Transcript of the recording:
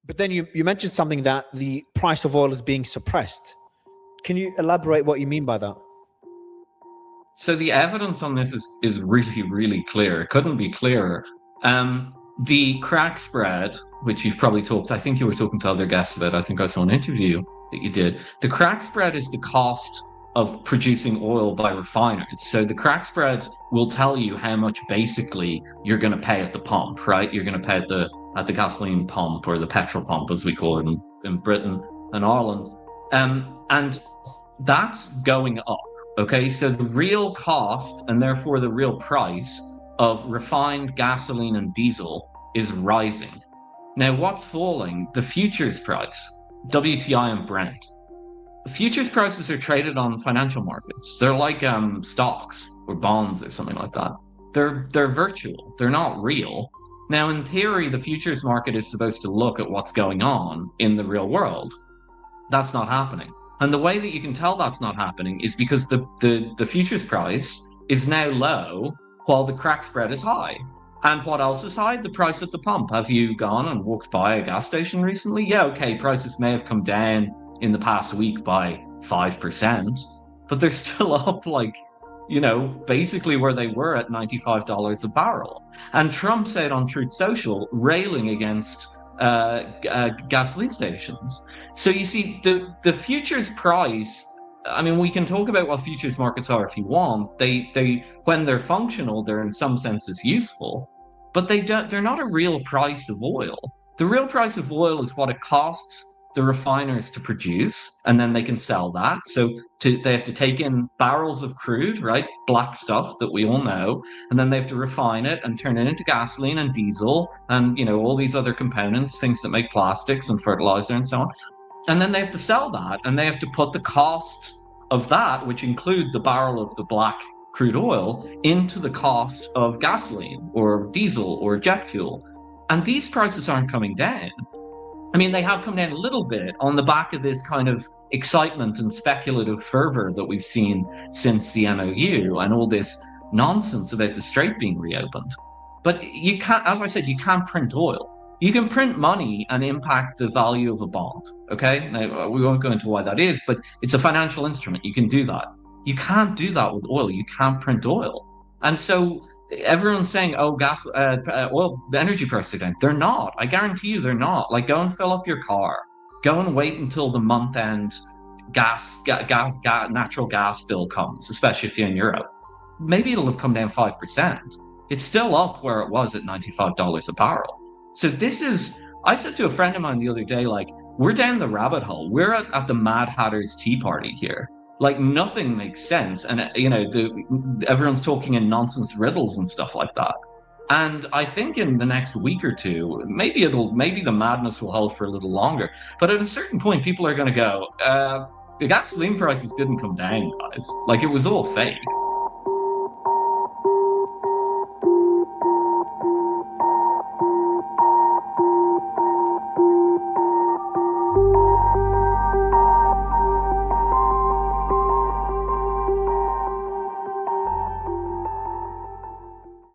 But then you mentioned something that the price of oil is being suppressed. Can you elaborate what you mean by that? So the evidence on this is really, really clear. It couldn't be clearer. The crack spread, which you've probably talked, I think you were talking to other guests about, I think I saw an interview that you did. The crack spread is the cost of producing oil by refiners. So the crack spread will tell you how much basically you're going to pay at the pump, right? You're going to pay at the gasoline pump, or the petrol pump, as we call it in Britain and Ireland. And that's going up. Okay, so the real cost, and therefore the real price, of refined gasoline and diesel is rising. Now, what's falling? The futures price, WTI and Brent. Futures prices are traded on financial markets. They're like stocks or bonds or something like that. They're virtual. They're not real. Now, in theory, the futures market is supposed to look at what's going on in the real world. That's not happening. And the way that you can tell that's not happening is because the futures price is now low while the crack spread is high. And what else is high? The price at the pump. Have you gone and walked by a gas station recently? Yeah, okay, prices may have come down in the past week by 5%, but they're still up basically where they were at $95 a barrel. And Trump said on Truth Social, railing against gasoline stations. So you see, the futures price, I mean, we can talk about what futures markets are if you want. They when they're functional, they're in some senses useful, but they're not a real price of oil. The real price of oil is what it costs the refiners to produce, and then they can sell that. So they have to take in barrels of crude, right? Black stuff that we all know, and then they have to refine it and turn it into gasoline and diesel and, all these other components, things that make plastics and fertilizer and so on. And then they have to sell that, and they have to put the costs of that, which include the barrel of the black crude oil, into the cost of gasoline or diesel or jet fuel. And these prices aren't coming down. I mean, they have come down a little bit on the back of this kind of excitement and speculative fervor that we've seen since the MOU and all this nonsense about the Strait being reopened. But you can't, as I said, you can't print oil. You can print money and impact the value of a bond, okay? Now, we won't go into why that is, but it's a financial instrument. You can do that. You can't do that with oil. You can't print oil. And so everyone's saying, oh, oil, the energy prices are down. They're not. I guarantee you they're not. Like, go and fill up your car. Go and wait until the month-end natural gas bill comes, especially if you're in Europe. Maybe it'll have come down 5%. It's still up where it was at $95 a barrel. So I said to a friend of mine the other day, like, we're down the rabbit hole. We're at the Mad Hatter's Tea Party here. Like, nothing makes sense. And, everyone's talking in nonsense riddles and stuff like that. And I think in the next week or two, maybe the madness will hold for a little longer. But at a certain point, people are going to go, the gasoline prices didn't come down, guys. Like, it was all fake.